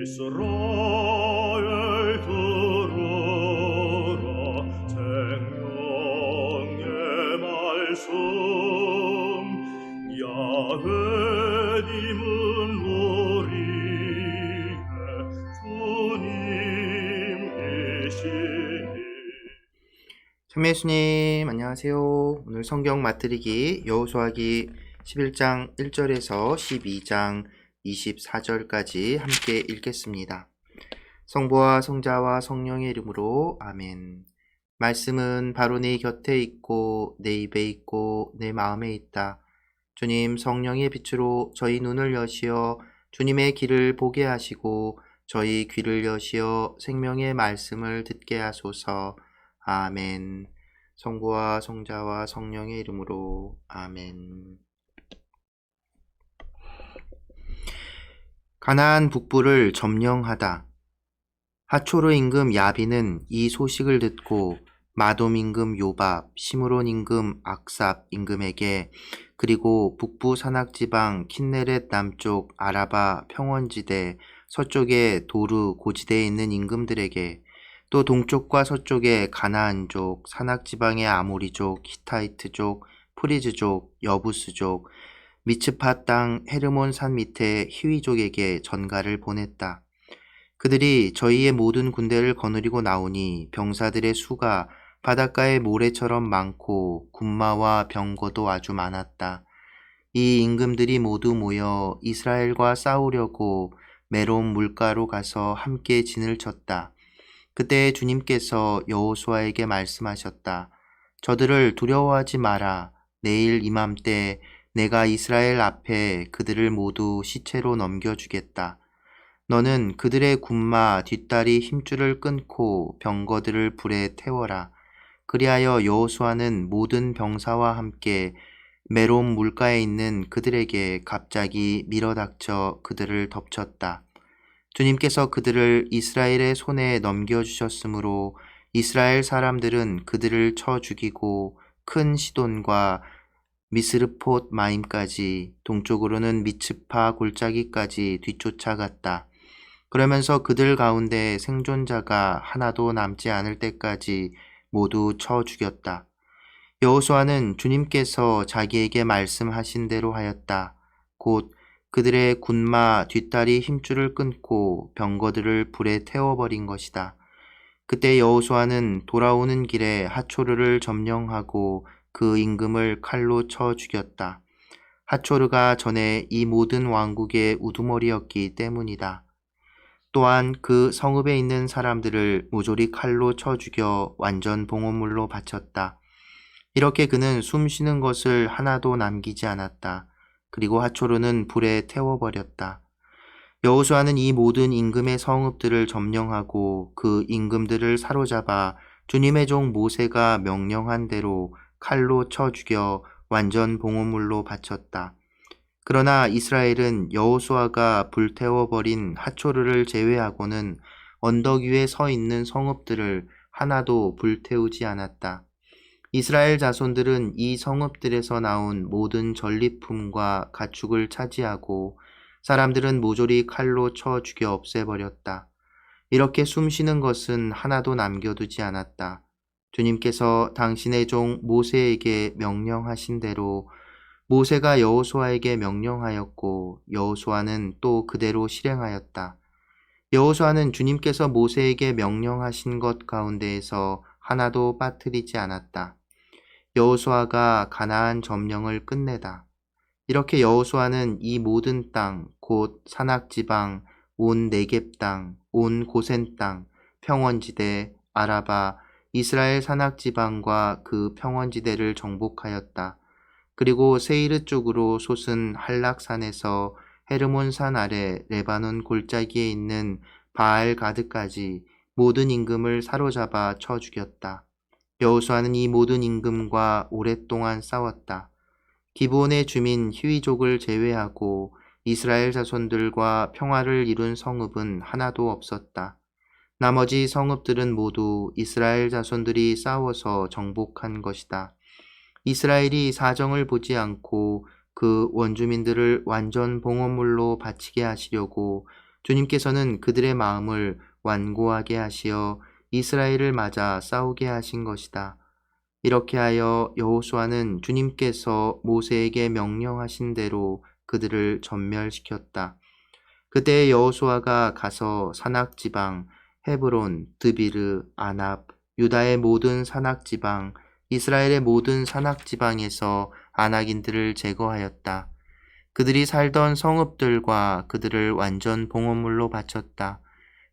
이스라엘 들으라 생명의 말씀 야훼님은 우리의 주님이시니. 참여 예수님 안녕하세요. 오늘 성경 맛들이기 여호수아기 11장 1절에서 12장 24절까지 함께 읽겠습니다. 성부와 성자와 성령의 이름으로 아멘. 말씀은 바로 내 곁에 있고 내 입에 있고 내 마음에 있다. 주님, 성령의 빛으로 저희 눈을 여시어 주님의 길을 보게 하시고 저희 귀를 여시어 생명의 말씀을 듣게 하소서. 아멘. 성부와 성자와 성령의 이름으로 아멘. 가나안 북부를 점령하다. 하초르 임금 야빈은 이 소식을 듣고 마돔 임금 요밥, 시므론 임금 악삽 임금에게, 그리고 북부 산악지방 킨네렛 남쪽 아라바 평원지대 서쪽의 도르 고지대에 있는 임금들에게, 또 동쪽과 서쪽의 가나안족, 산악지방의 아모리족, 히타이트족, 프리즈족, 여부스족, 미츠파 땅 헤르몬 산 밑에 히위족에게 전가를 보냈다. 그들이 저희의 모든 군대를 거느리고 나오니 병사들의 수가 바닷가의 모래처럼 많고 군마와 병거도 아주 많았다. 이 임금들이 모두 모여 이스라엘과 싸우려고 메론 물가로 가서 함께 진을 쳤다. 그때 주님께서 여호수아에게 말씀하셨다. 저들을 두려워하지 마라. 내일 이맘때 내가 이스라엘 앞에 그들을 모두 시체로 넘겨주겠다. 너는 그들의 군마 뒷다리 힘줄을 끊고 병거들을 불에 태워라. 그리하여 여호수아는 모든 병사와 함께 메론 물가에 있는 그들에게 갑자기 밀어닥쳐 그들을 덮쳤다. 주님께서 그들을 이스라엘의 손에 넘겨주셨으므로 이스라엘 사람들은 그들을 쳐 죽이고 큰 시돈과 미스르폿 마임까지, 동쪽으로는 미츠파 골짜기까지 뒤쫓아갔다. 그러면서 그들 가운데 생존자가 하나도 남지 않을 때까지 모두 쳐 죽였다. 여호수아는 주님께서 자기에게 말씀하신 대로 하였다. 곧 그들의 군마 뒷다리 힘줄을 끊고 병거들을 불에 태워버린 것이다. 그때 여호수아는 돌아오는 길에 하초르를 점령하고 그 임금을 칼로 쳐 죽였다. 하초르가 전에 이 모든 왕국의 우두머리였기 때문이다. 또한 그 성읍에 있는 사람들을 모조리 칼로 쳐 죽여 완전 봉헌물로 바쳤다. 이렇게 그는 숨 쉬는 것을 하나도 남기지 않았다. 그리고 하초르는 불에 태워버렸다. 여호수아는 이 모든 임금의 성읍들을 점령하고 그 임금들을 사로잡아 주님의 종 모세가 명령한 대로 칼로 쳐 죽여 완전 봉헌물로 바쳤다. 그러나 이스라엘은 여호수아가 불태워버린 하초르를 제외하고는 언덕 위에 서 있는 성읍들을 하나도 불태우지 않았다. 이스라엘 자손들은 이 성읍들에서 나온 모든 전리품과 가축을 차지하고 사람들은 모조리 칼로 쳐 죽여 없애버렸다. 이렇게 숨쉬는 것은 하나도 남겨두지 않았다. 주님께서 당신의 종 모세에게 명령하신 대로 모세가 여호수아에게 명령하였고 여호수아는 또 그대로 실행하였다. 여호수아는 주님께서 모세에게 명령하신 것 가운데에서 하나도 빠뜨리지 않았다. 여호수아가 가나안 점령을 끝내다. 이렇게 여호수아는 이 모든 땅, 곧 산악지방, 온 네겝 땅, 온 고센 땅, 평원지대, 아라바, 이스라엘 산악지방과 그 평원지대를 정복하였다. 그리고 세이르 쪽으로 솟은 한락산에서 헤르몬 산 아래 레바논 골짜기에 있는 바알 가드까지 모든 임금을 사로잡아 쳐 죽였다. 여호수아는 이 모든 임금과 오랫동안 싸웠다. 기브온의 주민 히위족을 제외하고 이스라엘 자손들과 평화를 이룬 성읍은 하나도 없었다. 나머지 성읍들은 모두 이스라엘 자손들이 싸워서 정복한 것이다. 이스라엘이 사정을 보지 않고 그 원주민들을 완전 봉헌물로 바치게 하시려고 주님께서는 그들의 마음을 완고하게 하시어 이스라엘을 맞아 싸우게 하신 것이다. 이렇게 하여 여호수아는 주님께서 모세에게 명령하신 대로 그들을 전멸시켰다. 그때 여호수아가 가서 산악 지방 헤브론, 드비르, 아납, 유다의 모든 산악 지방, 이스라엘의 모든 산악 지방에서 아낙인들을 제거하였다. 그들이 살던 성읍들과 그들을 완전 봉헌물로 바쳤다.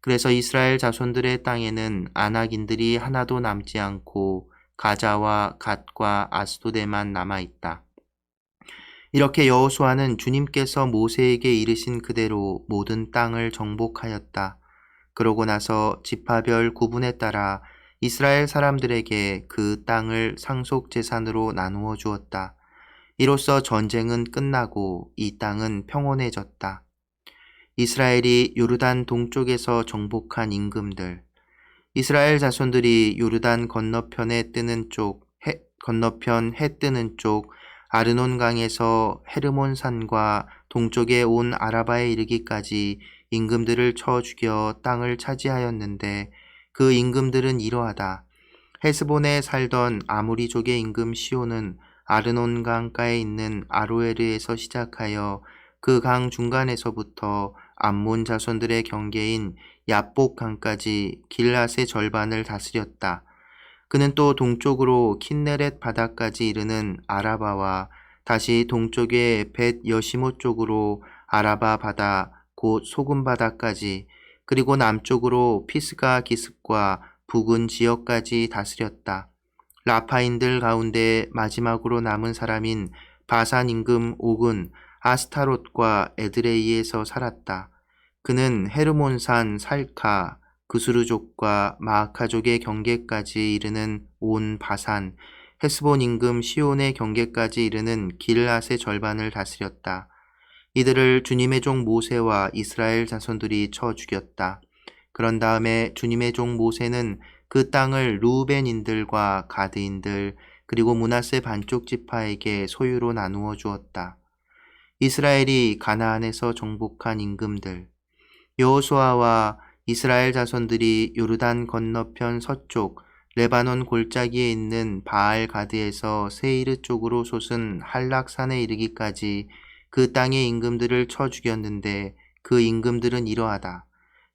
그래서 이스라엘 자손들의 땅에는 아낙인들이 하나도 남지 않고 가자와 갓과 아스도데만 남아있다. 이렇게 여호수아는 주님께서 모세에게 이르신 그대로 모든 땅을 정복하였다. 그러고 나서 지파별 구분에 따라 이스라엘 사람들에게 그 땅을 상속재산으로 나누어 주었다. 이로써 전쟁은 끝나고 이 땅은 평온해졌다. 이스라엘이 요르단 동쪽에서 정복한 임금들. 이스라엘 자손들이 요르단 건너편 해 뜨는 쪽 아르논강에서 헤르몬산과 동쪽에 온 아라바에 이르기까지 임금들을 쳐 죽여 땅을 차지하였는데 그 임금들은 이러하다. 헤스본에 살던 아무리족의 임금 시온은 아르논강가에 있는 아로에르에서 시작하여 그 강 중간에서부터 암몬 자손들의 경계인 얍복강까지 길앗의 절반을 다스렸다. 그는 또 동쪽으로 킨네렛 바다까지 이르는 아라바와 다시 동쪽의 벳 여시모 쪽으로 아라바 바다 곧 소금 바다까지 그리고 남쪽으로 피스가 기슭과 북은 지역까지 다스렸다. 라파인들 가운데 마지막으로 남은 사람인 바산 임금 옥은 아스타롯과 에드레이에서 살았다. 그는 헤르몬산 살카, 그수르족과 마아카족의 경계까지 이르는 온 바산, 헤스본 임금 시온의 경계까지 이르는 길앗의 절반을 다스렸다. 이들을 주님의 종 모세와 이스라엘 자손들이 쳐 죽였다. 그런 다음에 주님의 종 모세는 그 땅을 루벤인들과 가드인들 그리고 므낫세 반쪽 지파에게 소유로 나누어 주었다. 이스라엘이 가나안에서 정복한 임금들. 여호수아와 이스라엘 자손들이 요르단 건너편 서쪽 레바논 골짜기에 있는 바알 가드에서 세이르 쪽으로 솟은 한락산에 이르기까지 그 땅의 임금들을 쳐 죽였는데 그 임금들은 이러하다.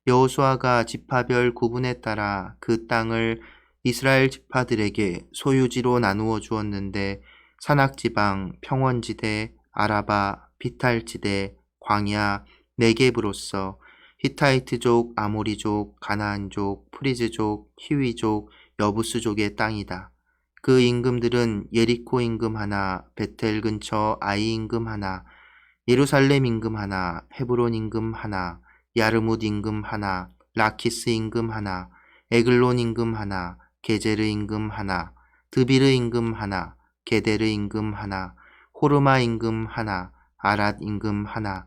여호수아가 지파별 구분에 따라 그 땅을 이스라엘 지파들에게 소유지로 나누어 주었는데 산악지방, 평원지대, 아라바, 비탈지대, 광야, 네겝으로서 히타이트족, 아모리족, 가나안족, 프리즈족, 히위족, 여부스족의 땅이다. 그 임금들은 예리코 임금 하나, 베텔 근처 아이 임금 하나, 예루살렘 임금 하나, 헤브론 임금 하나, 야르뭇 임금 하나, 라키스 임금 하나, 에글론 임금 하나, 게제르 임금 하나, 드비르 임금 하나, 게데르 임금 하나, 호르마 임금 하나, 아랏 임금 하나,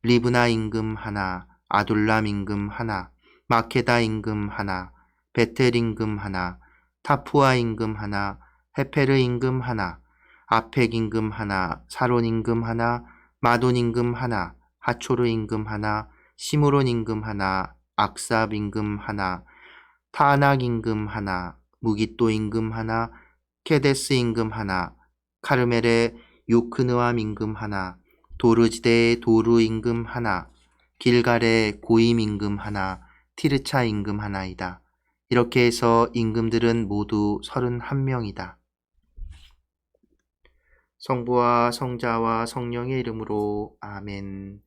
리브나 임금 하나, 아둘람 임금 하나, 마케다 임금 하나, 베텔 임금 하나, 타푸아 임금 하나, 헤페르 임금 하나, 아펙 임금 하나, 사론 임금 하나, 마돈 임금 하나, 하초르 임금 하나, 시므론 임금 하나, 악삽 임금 하나, 타낙 임금 하나, 무깃도 임금 하나, 케데스 임금 하나, 카르멜의 요크느암 임금 하나, 도르지대의 도루 임금 하나, 길갈의 고임 임금 하나, 티르차 임금 하나이다. 이렇게 해서 임금들은 모두 31명이다. 성부와 성자와 성령의 이름으로 아멘.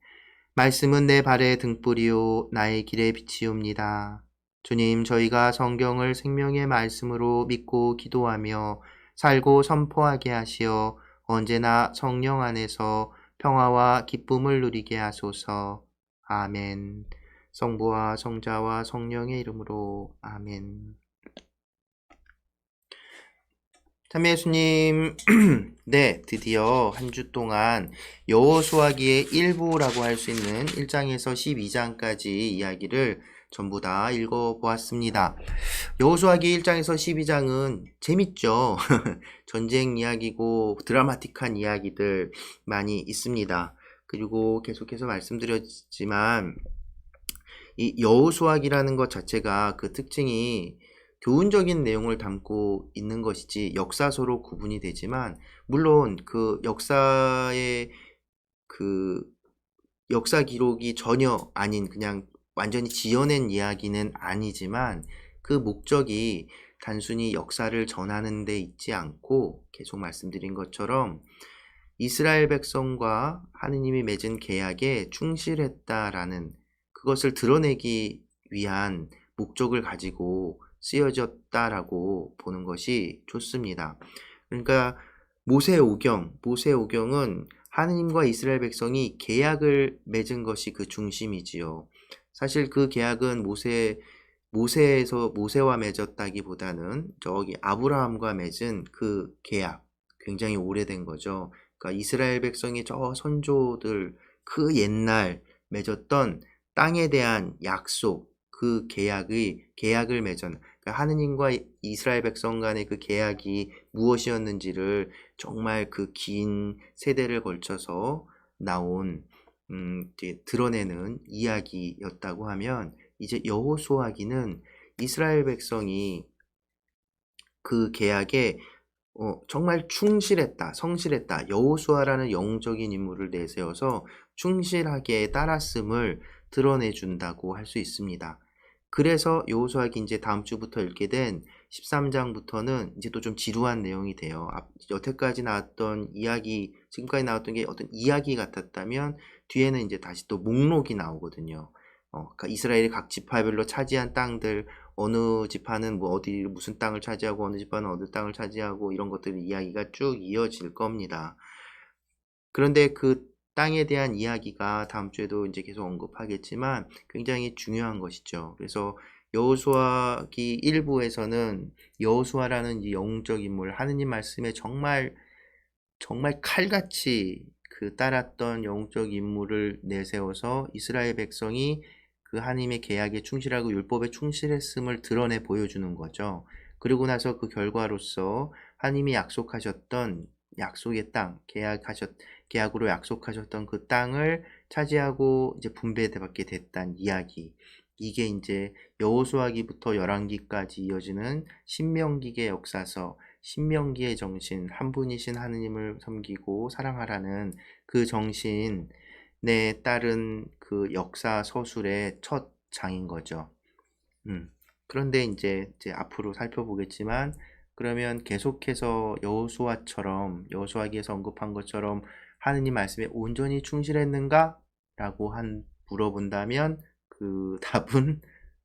말씀은 내 발의 등불이요 나의 길의 빛이옵니다. 주님, 저희가 성경을 생명의 말씀으로 믿고 기도하며 살고 선포하게 하시어 언제나 성령 안에서 평화와 기쁨을 누리게 하소서. 아멘. 성부와 성자와 성령의 이름으로 아멘. 참 예수님, 네, 드디어 한 주 동안 여호수아기의 일부라고 할 수 있는 1장에서 12장까지 이야기를 전부 다 읽어보았습니다. 여호수아기 1장에서 12장은 재밌죠. 전쟁 이야기고 드라마틱한 이야기들 많이 있습니다. 그리고 계속해서 말씀드렸지만 이 여호수아기라는 것 자체가 그 특징이 교훈적인 내용을 담고 있는 것이지 역사서로 구분이 되지만, 물론 그 역사의 그 역사 기록이 전혀 아닌 그냥 완전히 지어낸 이야기는 아니지만, 그 목적이 단순히 역사를 전하는 데 있지 않고, 계속 말씀드린 것처럼 이스라엘 백성과 하느님이 맺은 계약에 충실했다라는 그것을 드러내기 위한 목적을 가지고 쓰여졌다라고 보는 것이 좋습니다. 그러니까 모세오경은 하느님과 이스라엘 백성이 계약을 맺은 것이 그 중심이지요. 사실 그 계약은 모세와 맺었다기보다는 저기 아브라함과 맺은 그 계약, 굉장히 오래된 거죠. 그러니까 이스라엘 백성의 저 선조들 그 옛날 맺었던 땅에 대한 약속, 그 계약을 맺은, 그러니까 하느님과 이스라엘 백성 간의 그 계약이 무엇이었는지를 정말 그 긴 세대를 걸쳐서 나온 이제 드러내는 이야기였다고 하면, 이제 여호수아기는 이스라엘 백성이 그 계약에 정말 충실했다, 성실했다, 여호수아라는 영적인 인물을 내세워서 충실하게 따랐음을 드러내준다고 할 수 있습니다. 그래서 여호수아기 이제 다음 주부터 읽게 된 13장부터는 이제 또 좀 지루한 내용이 돼요. 여태까지 나왔던 이야기, 지금까지 나왔던 게 어떤 이야기 같았다면, 뒤에는 이제 다시 또 목록이 나오거든요. 그러니까 이스라엘이 각 지파별로 차지한 땅들, 어느 지파는 뭐 어디 무슨 땅을 차지하고 어느 지파는 어느 땅을 차지하고, 이런 것들 이야기가 쭉 이어질 겁니다. 그런데 그 땅에 대한 이야기가 다음 주에도 이제 계속 언급하겠지만 굉장히 중요한 것이죠. 그래서 여호수아기 1부에서는 여호수아라는 이 영적 인물, 하느님 말씀에 정말 칼같이 그 따랐던 영적 인물을 내세워서 이스라엘 백성이 그 하나님의 계약에 충실하고 율법에 충실했음을 드러내 보여주는 거죠. 그리고 나서 그 결과로서 하나님이 약속하셨던 약속의 땅, 계약으로 약속하셨던 그 땅을 차지하고 이제 분배받게 됐다는 이야기. 이게 이제 여호수아기부터 열왕기까지 이어지는 신명기의 역사서, 신명기의 정신, 한 분이신 하느님을 섬기고 사랑하라는 그 정신에 따른 그 역사 서술의 첫 장인 거죠. 그런데 이제 앞으로 살펴보겠지만, 그러면 계속해서 여호수아기에서 언급한 것처럼 하느님 말씀에 온전히 충실했는가? 라고 물어본다면 그 답은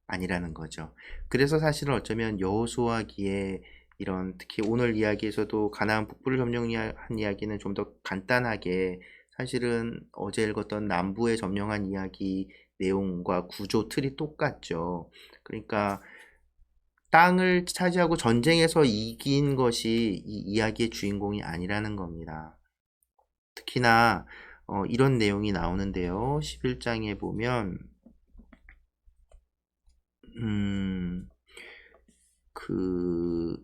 아니라는 거죠. 그래서 사실은 어쩌면 여호수아기에 이런, 특히 오늘 이야기에서도 가나안 북부를 점령한 이야기는 좀 더 간단하게, 사실은 어제 읽었던 남부에 점령한 이야기 내용과 구조 틀이 똑같죠. 그러니까 땅을 차지하고 전쟁에서 이긴 것이 이 이야기의 주인공이 아니라는 겁니다. 특히나 이런 내용이 나오는데요. 11장에 보면 그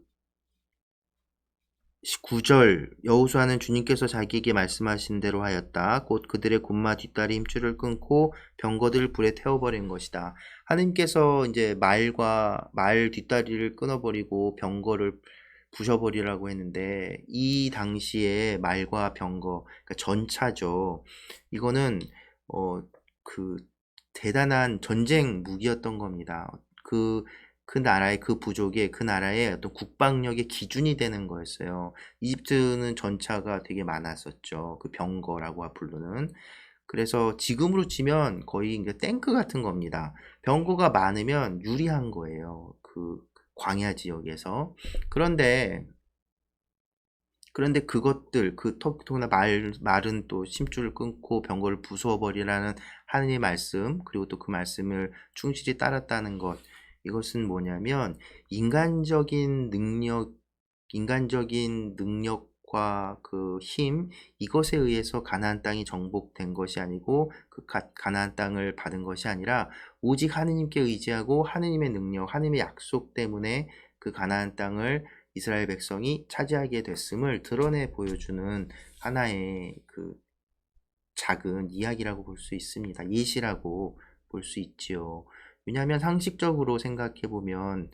9절, 여호수아는 주님께서 자기에게 말씀하신 대로 하였다. 곧 그들의 군마 뒷다리 힘줄을 끊고 병거들을 불에 태워버린 것이다. 하느님께서 이제 말 뒷다리를 끊어버리고 병거를 부셔버리라고 했는데, 이 당시에 말과 병거, 그러니까 전차죠. 이거는 그 대단한 전쟁 무기였던 겁니다. 그 나라의, 그 부족의, 그 나라의 어떤 국방력의 기준이 되는 거였어요. 이집트는 전차가 되게 많았었죠. 그 병거라고 부르는. 그래서 지금으로 치면 거의 이제 탱크 같은 겁니다. 병거가 많으면 유리한 거예요. 그 광야 지역에서. 그런데 그것들, 더구나 말은 또 심줄을 끊고 병거를 부숴버리라는 하느님의 말씀, 그리고 또 그 말씀을 충실히 따랐다는 것, 이것은 뭐냐면 인간적인 능력과 그 힘, 이것에 의해서 가나안 땅이 정복된 것이 아니고, 그 가나안 땅을 받은 것이 아니라 오직 하느님께 의지하고 하느님의 능력, 하느님의 약속 때문에 그 가나안 땅을 이스라엘 백성이 차지하게 됐음을 드러내 보여주는 하나의 그 작은 이야기라고 볼 수 있습니다. 예시라고 볼 수 있지요. 왜냐하면 상식적으로 생각해 보면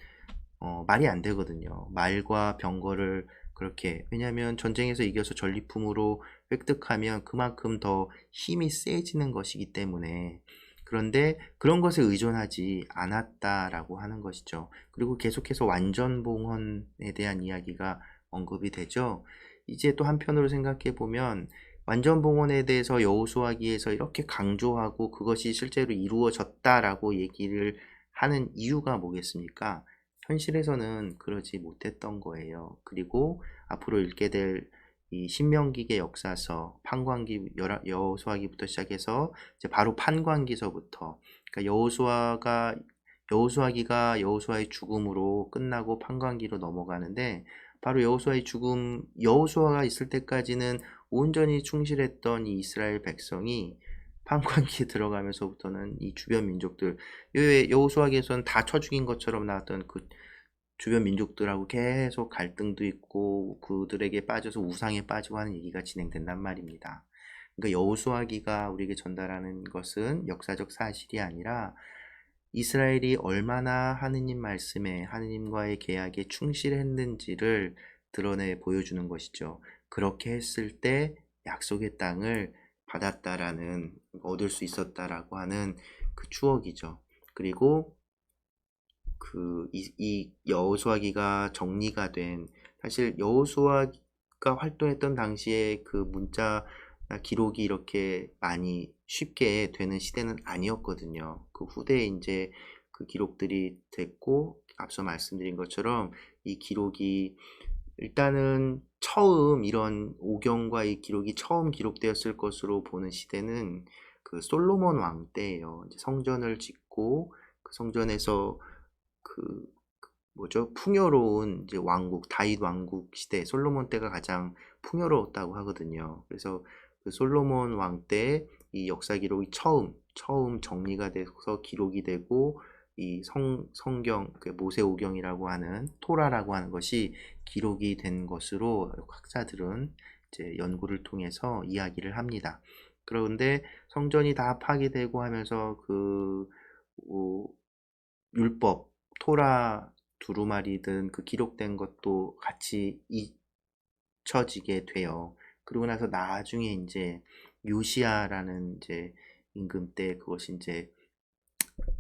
말이 안 되거든요. 말과 병거를 그렇게, 왜냐하면 전쟁에서 이겨서 전리품으로 획득하면 그만큼 더 힘이 세지는 것이기 때문에. 그런데 그런 것에 의존하지 않았다라고 하는 것이죠. 그리고 계속해서 완전봉헌에 대한 이야기가 언급이 되죠. 이제 또 한편으로 생각해 보면 완전봉헌에 대해서 여호수아기에서 이렇게 강조하고 그것이 실제로 이루어졌다라고 얘기를 하는 이유가 뭐겠습니까? 현실에서는 그러지 못했던 거예요. 그리고 앞으로 읽게 될 이 신명기의 역사서, 판관기, 여호수아기부터 시작해서 이제 바로 판관기서부터, 그러니까 여호수아기가 여호수아의 죽음으로 끝나고 판관기로 넘어가는데, 바로 여호수아의 죽음, 여호수아가 있을 때까지는 온전히 충실했던 이 이스라엘 백성이 판관기에 들어가면서부터는 이 주변 민족들, 여호수아기에서는 다 쳐 죽인 것처럼 나왔던 그 주변 민족들하고 계속 갈등도 있고 그들에게 빠져서 우상에 빠지고 하는 얘기가 진행된단 말입니다. 그러니까 여호수아기가 우리에게 전달하는 것은 역사적 사실이 아니라 이스라엘이 얼마나 하느님 말씀에, 하느님과의 계약에 충실했는지를 드러내 보여주는 것이죠. 그렇게 했을 때 약속의 땅을 받았다라는, 얻을 수 있었다라고 하는 그 추억이죠. 그리고 이 여호수아기가 정리가 된, 사실 여호수아가 활동했던 당시에 그 문자나 기록이 이렇게 많이 쉽게 되는 시대는 아니었거든요. 그 후대에 이제 그 기록들이 됐고, 앞서 말씀드린 것처럼 이 기록이 일단은 처음 이런 오경과 이 기록이 처음 기록되었을 것으로 보는 시대는 그 솔로몬 왕 때예요. 이제 성전을 짓고 그 성전에서 그 뭐죠? 풍요로운 이제 왕국, 다윗 왕국 시대, 솔로몬 때가 가장 풍요로웠다고 하거든요. 그래서 그 솔로몬 왕 때 이 역사 기록이 처음 정리가 돼서 기록이 되고, 이 성경, 그 모세오경이라고 하는 토라라고 하는 것이 기록이 된 것으로 학자들은 이제 연구를 통해서 이야기를 합니다. 그런데 성전이 다 파괴되고 하면서 율법, 토라 두루마리든 그 기록된 것도 같이 잊혀지게 돼요. 그러고 나서 나중에 이제 요시야라는 이제 임금 때 그것이 이제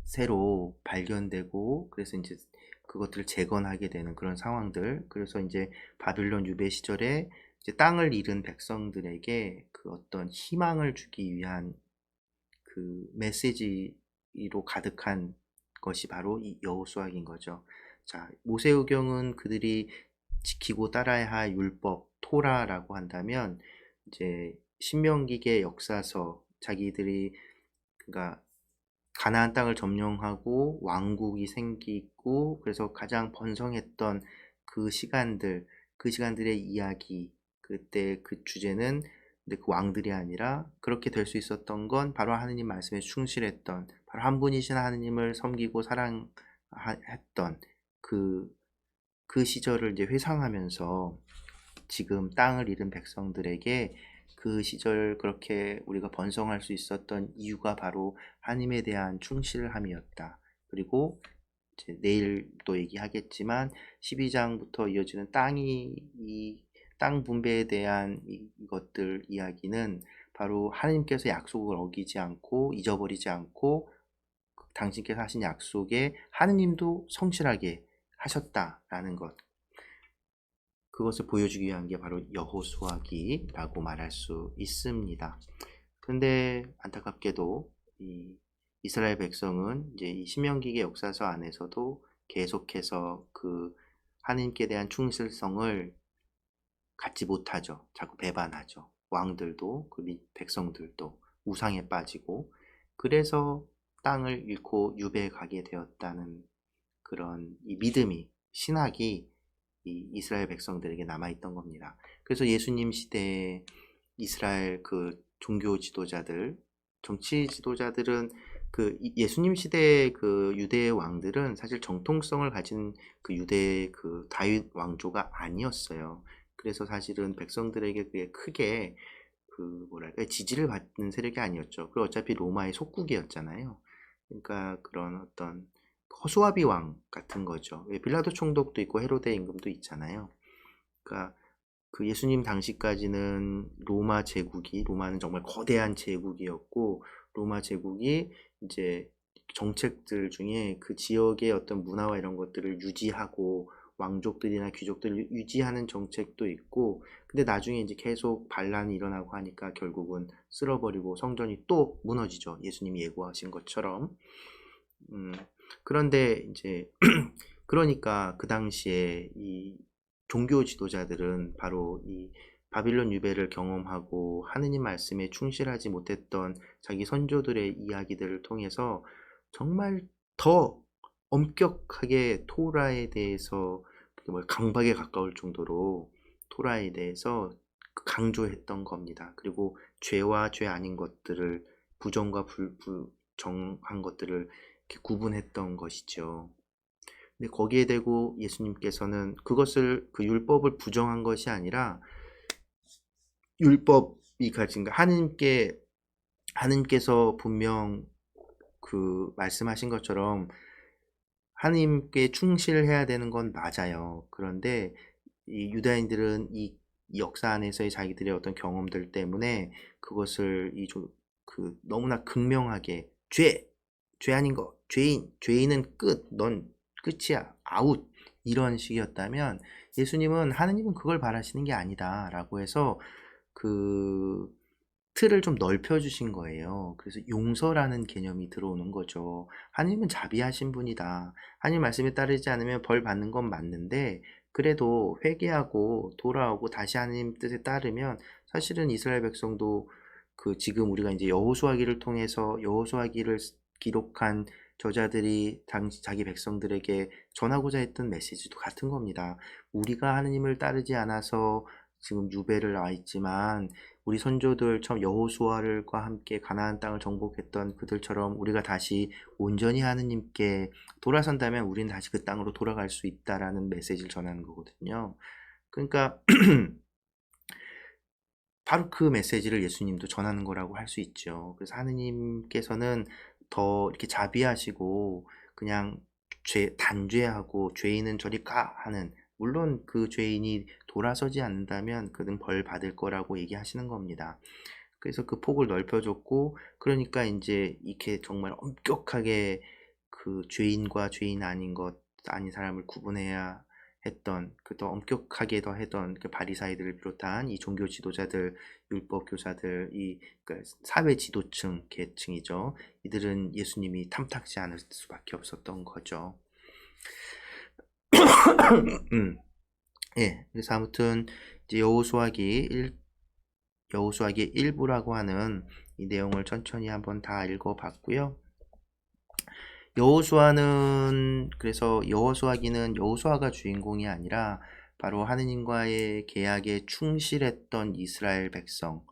새로 발견되고, 그래서 이제 그것들을 재건하게 되는 그런 상황들. 그래서 이제 바빌론 유배 시절에 이제 땅을 잃은 백성들에게 그 어떤 희망을 주기 위한 그 메시지로 가득한 것이 바로 이 여호수아기인 거죠. 자, 모세오경은 그들이 지키고 따라야 할 율법, 토라라고 한다면, 이제 신명기의 역사서, 자기들이 그러니까 가나안 땅을 점령하고 왕국이 생기고, 그래서 가장 번성했던 그 시간들의 이야기, 그때 그 주제는, 근데 그 왕들이 아니라 그렇게 될 수 있었던 건 바로 하느님 말씀에 충실했던, 바로 한 분이신 하느님을 섬기고 사랑했던 그 시절을 이제 회상하면서 지금 땅을 잃은 백성들에게 그 시절 그렇게 우리가 번성할 수 있었던 이유가 바로 하나님에 대한 충실함이었다. 그리고 이제 내일 또 얘기하겠지만 12장부터 이어지는 땅 분배에 대한 이것들 이야기는 바로 하나님께서 약속을 어기지 않고 잊어버리지 않고 당신께서 하신 약속에 하느님도 성실하게 하셨다라는 것, 그것을 보여주기 위한 게 바로 여호수아기라고 말할 수 있습니다. 그런데 안타깝게도 이 이스라엘 백성은 이제 이 신명기의 역사서 안에서도 계속해서 그 하나님께 대한 충실성을 갖지 못하죠. 자꾸 배반하죠. 왕들도 그 백성들도 우상에 빠지고, 그래서 땅을 잃고 유배에 가게 되었다는 그런 이 믿음이, 신학이 이 이스라엘 백성들에게 남아있던 겁니다. 그래서 예수님 시대에 이스라엘 그 종교 지도자들, 정치 지도자들은 그 예수님 시대의 그 유대의 왕들은 사실 정통성을 가진 그 유대의 그 다윗 왕조가 아니었어요. 그래서 사실은 백성들에게 그게 크게 그 뭐랄까 지지를 받는 세력이 아니었죠. 그리고 어차피 로마의 속국이었잖아요. 그러니까 그런 어떤 허수아비 왕 같은 거죠. 왜 빌라도 총독도 있고 헤로데 임금도 있잖아요. 그러니까 그 예수님 당시까지는 로마는 정말 거대한 제국이었고, 로마 제국이 이제 정책들 중에 그 지역의 어떤 문화와 이런 것들을 유지하고 왕족들이나 귀족들을 유지하는 정책도 있고, 근데 나중에 이제 계속 반란이 일어나고 하니까 결국은 쓸어버리고 성전이 또 무너지죠. 예수님이 예고하신 것처럼. 음, 그런데 이제 그러니까 그 당시에 이 종교 지도자들은 바로 이 바빌론 유배를 경험하고 하느님 말씀에 충실하지 못했던 자기 선조들의 이야기들을 통해서 정말 더 엄격하게 토라에 대해서 강박에 가까울 정도로 토라에 대해서 강조했던 겁니다. 그리고 죄와 죄 아닌 것들을, 부정과 부정한 것들을 이렇게 구분했던 것이죠. 근데 거기에 대고 예수님께서는 그것을, 그 율법을 부정한 것이 아니라 율법이 가진 하나님께서 분명 그 말씀하신 것처럼 하나님께 충실해야 되는 건 맞아요. 그런데 이 유다인들은 이 역사 안에서의 자기들의 어떤 경험들 때문에 그것을 너무나 극명하게 죄 아닌 거, 죄인은 끝, 넌 끝이야, 아웃, 이런 식이었다면, 하느님은 그걸 바라시는 게 아니다 라고 해서 그 틀을 좀 넓혀주신 거예요. 그래서 용서라는 개념이 들어오는 거죠. 하느님은 자비하신 분이다. 하느님 말씀에 따르지 않으면 벌 받는 건 맞는데, 그래도 회개하고 돌아오고 다시 하느님 뜻에 따르면 사실은 이스라엘 백성도 지금 우리가 이제 여호수아기를 통해서 여호수아기를 기록한 저자들이 자기 백성들에게 전하고자 했던 메시지도 같은 겁니다. 우리가 하느님을 따르지 않아서 지금 유배를 와 있지만, 우리 선조들처럼 여호수아과 함께 가나안 땅을 정복했던 그들처럼 우리가 다시 온전히 하느님께 돌아선다면 우리는 다시 그 땅으로 돌아갈 수 있다라는 메시지를 전하는 거거든요. 그러니까 바로 그 메시지를 예수님도 전하는 거라고 할 수 있죠. 그래서 하느님께서는 더 이렇게 자비하시고 그냥 단죄하고 죄인은 저리 가 하는, 물론 그 죄인이 돌아서지 않는다면 그는 벌 받을 거라고 얘기하시는 겁니다. 그래서 그 폭을 넓혀줬고, 그러니까 이제 이렇게 정말 엄격하게 그 죄인과 죄인 아닌 사람을 구분해야 했던, 더 엄격하게 더 했던 그 바리사이들을 비롯한 이 종교 지도자들, 율법 교사들, 사회 지도층 계층이죠. 이들은 예수님이 탐탁지 않을 수밖에 없었던 거죠. 예, 그래서 아무튼 이제 여호수아기 일부라고 하는 이 내용을 천천히 한번 다 읽어봤고요. 그래서 여호수아기는 여호수아가 주인공이 아니라 바로 하느님과의 계약에 충실했던 이스라엘 백성,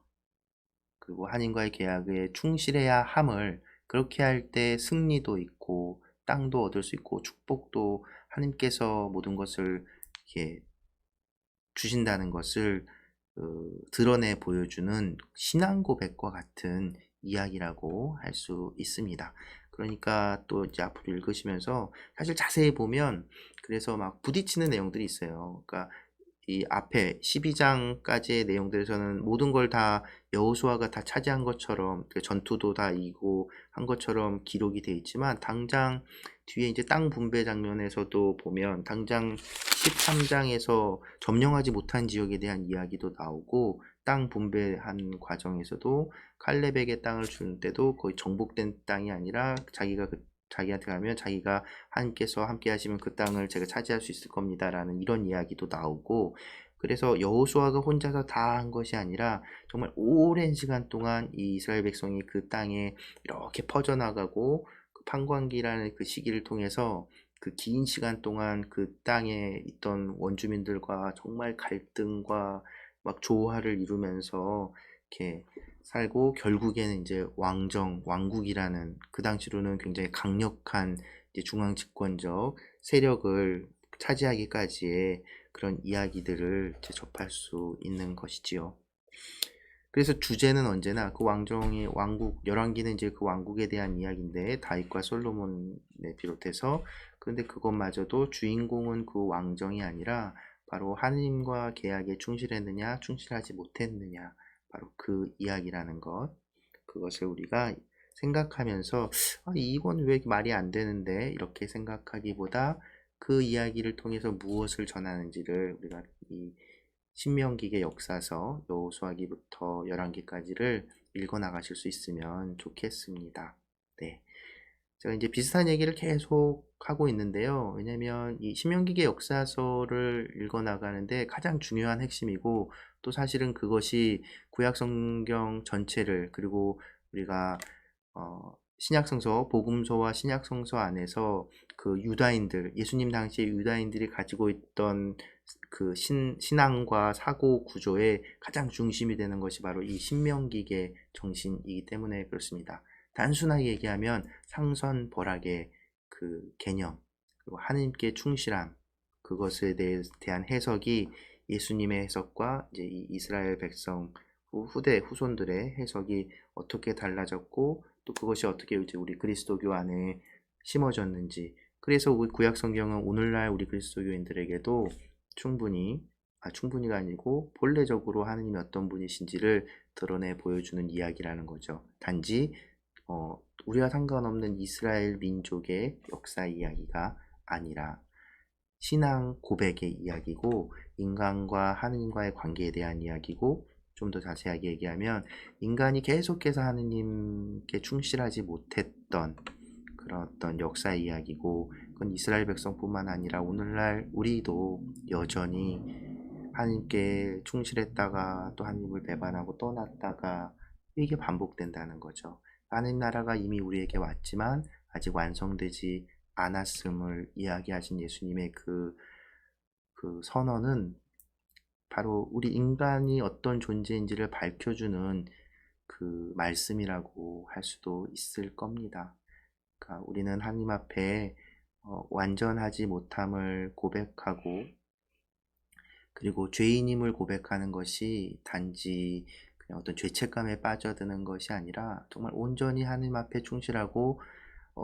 그리고 하느님과의 계약에 충실해야 함을, 그렇게 할 때 승리도 있고 땅도 얻을 수 있고 축복도 하느님께서 모든 것을 이렇게 주신다는 것을 드러내 보여주는 신앙 고백과 같은 이야기라고 할 수 있습니다. 그러니까 또 이제 앞으로 읽으시면서 사실 자세히 보면 그래서 막 부딪히는 내용들이 있어요. 그러니까 이 앞에 12장까지의 내용들에서는 모든 걸 다 여호수아가 다 차지한 것처럼, 전투도 다 이기고 한 것처럼 기록이 돼 있지만, 당장 뒤에 이제 땅 분배 장면에서도 보면 당장 13장에서 점령하지 못한 지역에 대한 이야기도 나오고, 땅 분배한 과정에서도 칼렙에게 땅을 주는 때도 거의 정복된 땅이 아니라 자기한테 가면 자기가 하나님께서 함께 하시면 그 땅을 제가 차지할 수 있을 겁니다 라는 이런 이야기도 나오고, 그래서 여호수아가 혼자서 다 한 것이 아니라 정말 오랜 시간 동안 이 이스라엘 백성이 그 땅에 이렇게 퍼져나가고, 그 판관기라는 그 시기를 통해서 그 긴 시간 동안 그 땅에 있던 원주민들과 정말 갈등과 막 조화를 이루면서 이렇게 살고, 결국에는 이제 왕국이라는 그 당시로는 굉장히 강력한 이제 중앙 집권적 세력을 차지하기까지의 그런 이야기들을 이제 접할 수 있는 것이지요. 그래서 주제는 언제나 그 왕정의 왕국, 열왕기는 이제 그 왕국에 대한 이야기인데 다윗과 솔로몬에 비롯해서, 그런데 그것마저도 주인공은 그 왕정이 아니라 바로 하느님과 계약에 충실했느냐 충실하지 못했느냐, 바로 그 이야기라는 것, 그것을 우리가 생각하면서 이건 왜 말이 안 되는데 이렇게 생각하기보다 그 이야기를 통해서 무엇을 전하는지를 우리가 이 신명기의 역사서 여호수아기부터 열왕기까지를 읽어 나가실 수 있으면 좋겠습니다. 네. 제가 이제 비슷한 얘기를 계속 하고 있는데요. 왜냐면 이 신명기의 역사서를 읽어 나가는데 가장 중요한 핵심이고, 또 사실은 그것이 구약 성경 전체를, 그리고 우리가 신약성서, 복음서와 신약성서 안에서 그 유다인들, 예수님 당시에 유다인들이 가지고 있던 그 신앙과 사고 구조의 가장 중심이 되는 것이 바로 이 신명기의 정신이기 때문에 그렇습니다. 단순하게 얘기하면 상선벌악의 그 개념, 그리고 하나님께 충실함, 그것에 대한 해석이 예수님의 해석과 이제 이 이스라엘 백성 후손들의 해석이 어떻게 달라졌고, 또 그것이 어떻게 이제 우리 그리스도교 안에 심어졌는지, 그래서 우리 구약 성경은 오늘날 우리 그리스도교인들에게도 충분히가 아니고 본래적으로 하느님이 어떤 분이신지를 드러내 보여주는 이야기라는 거죠. 단지 우리와 상관없는 이스라엘 민족의 역사 이야기가 아니라 신앙 고백의 이야기고, 인간과 하느님과의 관계에 대한 이야기고, 좀 더 자세하게 얘기하면 인간이 계속해서 하느님께 충실하지 못했던 그런 어떤 역사 이야기고, 그건 이스라엘 백성뿐만 아니라 오늘날 우리도 여전히 하나님께 충실했다가 또 하나님을 배반하고 떠났다가 이게 반복된다는 거죠. 하나님 나라가 이미 우리에게 왔지만 아직 완성되지 않았음을 이야기하신 예수님의 그 선언은 바로 우리 인간이 어떤 존재인지를 밝혀주는 그 말씀이라고 할 수도 있을 겁니다. 그러니까 우리는 하나님 앞에 완전하지 못함을 고백하고, 그리고 죄인임을 고백하는 것이 단지 그냥 어떤 죄책감에 빠져드는 것이 아니라 정말 온전히 하나님 앞에 충실하고,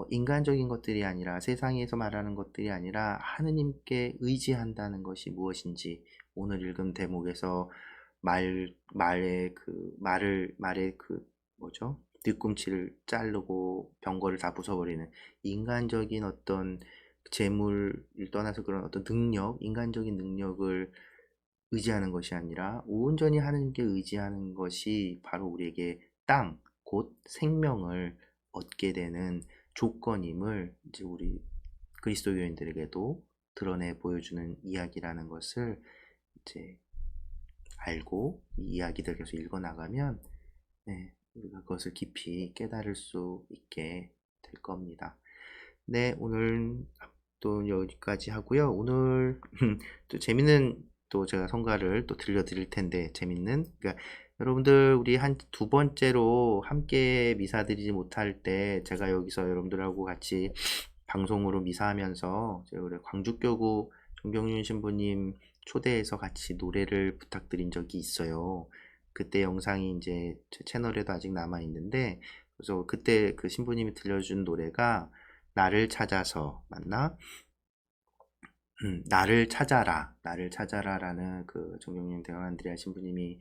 인간적인 것들이 아니라, 세상에서 말하는 것들이 아니라 하느님께 의지한다는 것이 무엇인지, 오늘 읽은 대목에서 말의 그 뭐죠? 뒤꿈치를 자르고 병거를 다 부숴버리는 인간적인 어떤 재물을 떠나서 그런 어떤 능력, 인간적인 능력을 의지하는 것이 아니라 온전히 하느님께 의지하는 것이 바로 우리에게 땅, 곧 생명을 얻게 되는 조건임을 이제 우리 그리스도교인들에게도 드러내 보여주는 이야기라는 것을 이제 알고 이 이야기들 계속 읽어 나가면 우리가 그것을 깊이 깨달을 수 있게 될 겁니다. 네, 오늘 또 여기까지 하고요. 오늘 또 재밌는 또 제가 성가를 또 들려드릴 텐데, 그러니까 여러분들 우리 한 두 번째로 함께 미사 드리지 못할 때 제가 여기서 여러분들하고 같이 방송으로 미사하면서 제가 우리 광주교구 정경윤 신부님 초대해서 같이 노래를 부탁드린 적이 있어요. 그때 영상이 이제 제 채널에도 아직 남아 있는데, 그래서 그때 그 신부님이 들려준 노래가 나를 찾아서 맞나? 나를 찾아라라는 그 정경윤 대왕안드레아 신부님이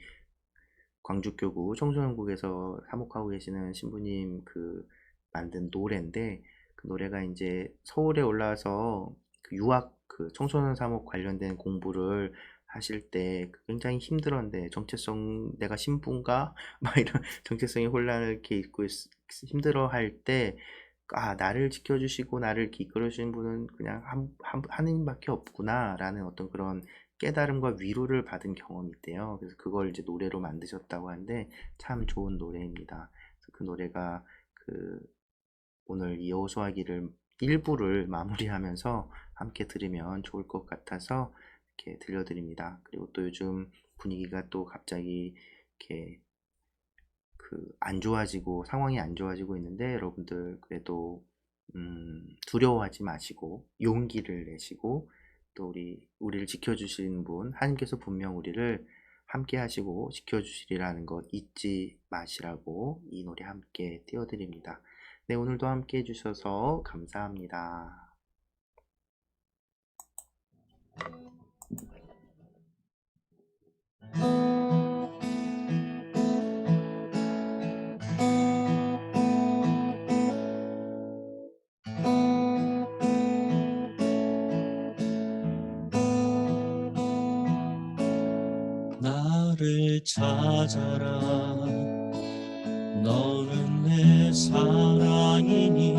광주교구 청소년국에서 사목하고 계시는 신부님 그 만든 노래인데, 그 노래가 이제 서울에 올라와서 그 유학 그 청소년 사목 관련된 공부를 하실 때 굉장히 힘들었는데, 정체성 내가 신부인가 막 이런 정체성의 혼란을 이렇게 있고 힘들어 할 때, 나를 지켜주시고 나를 이끌어주신 분은 그냥 하느님밖에 없구나 라는 어떤 그런 깨달음과 위로를 받은 경험이 있대요. 그래서 그걸 이제 노래로 만드셨다고 하는데 참 좋은 노래입니다. 그래서 그 노래가 오늘 이 여호수아기를 일부를 마무리하면서 함께 들으면 좋을 것 같아서 이렇게 들려드립니다. 그리고 또 요즘 분위기가 또 갑자기 이렇게 안 좋아지고 상황이 안 좋아지고 있는데, 여러분들 그래도 두려워하지 마시고 용기를 내시고, 또 우리를 지켜주시는 분 하나님께서 분명 우리를 함께 하시고 지켜주시리라는 것 잊지 마시라고 이 노래 함께 띄워드립니다. 네, 오늘도 함께 해주셔서 감사합니다. 나를 찾아라. 너는 내 사랑이니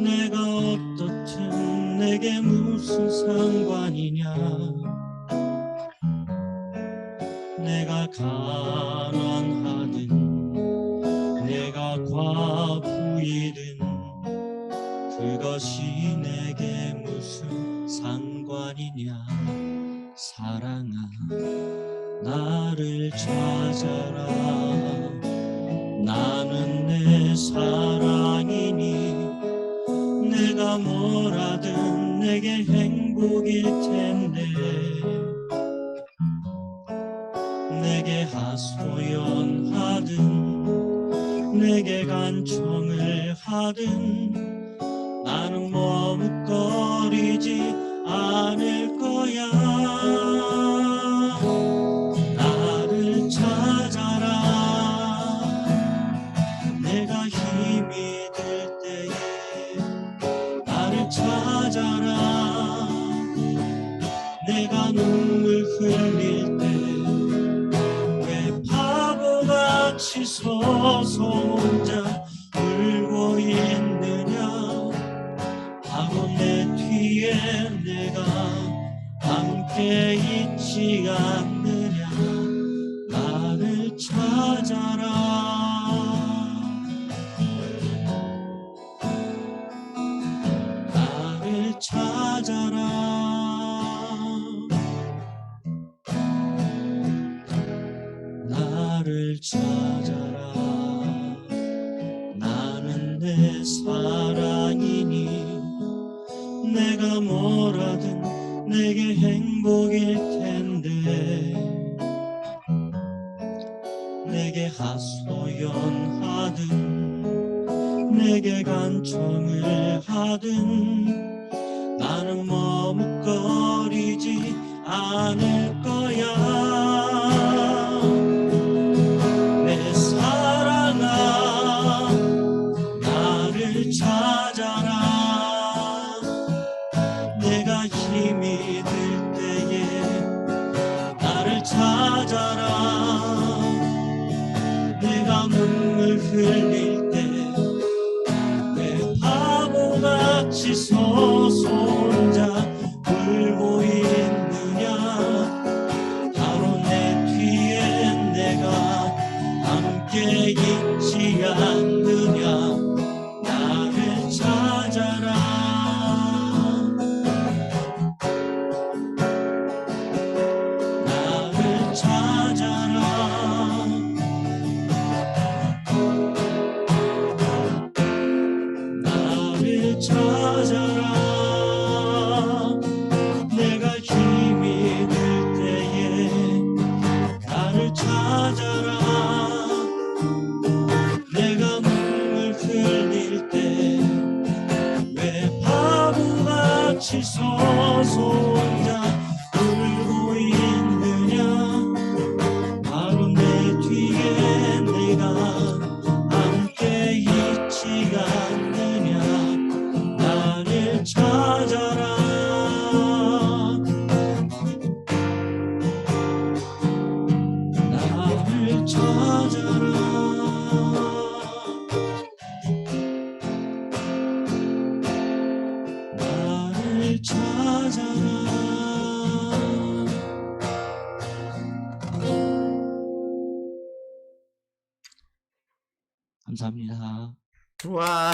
내가 어떻든 내게 무슨 상관이냐. 내가 가난하든 내가 과부이든 그것이 내게 무슨 상관이냐. 사랑아, 나를 찾아라. 나는 내 사랑이니 내가 뭐라든 내게 행복일 텐데. 내게 하소연하든 내게 간청을 하든 나는 머뭇거리지 않을 거야. 나를 찾아라. 내가 힘이 들 때에 나를 찾아라. 내가 눈물 흘릴 때 왜 바보같이 서서 혼자 울고 있느냐. 바로 내 뒤에 내가 함께 있지 않느냐. 나를 찾아라. 나를 찾아라. 나를 찾아라. 나는 내 사랑이니 내가 뭐라든 내게 행복일 텐데. 내게 하소연하든 내게 간청을 하든 나는 머뭇거리지 않을 거야. 내 사랑아, 나를 찾아라. 내가 힘이 들 때에 나를 찾아라. 내가 눈물 흘릴 때 왜 바보같이 서서 혼자 울고 있느냐. 바로 내 뒤에 내가 함께 있지 않느냐. 나를 찾아라. 나를 찾아라. 나를 찾아라. 내가 힘이 들 때에 나를 찾아라. 내가 눈물 흘릴 때 왜 바보같이 서서 혼자 울고 있느냐. 바로 내 뒤에 내가 함께 있지 않느냐. 나를 찾아라. 나를 찾아라. 나를 찾아라. 감사합니다. 와.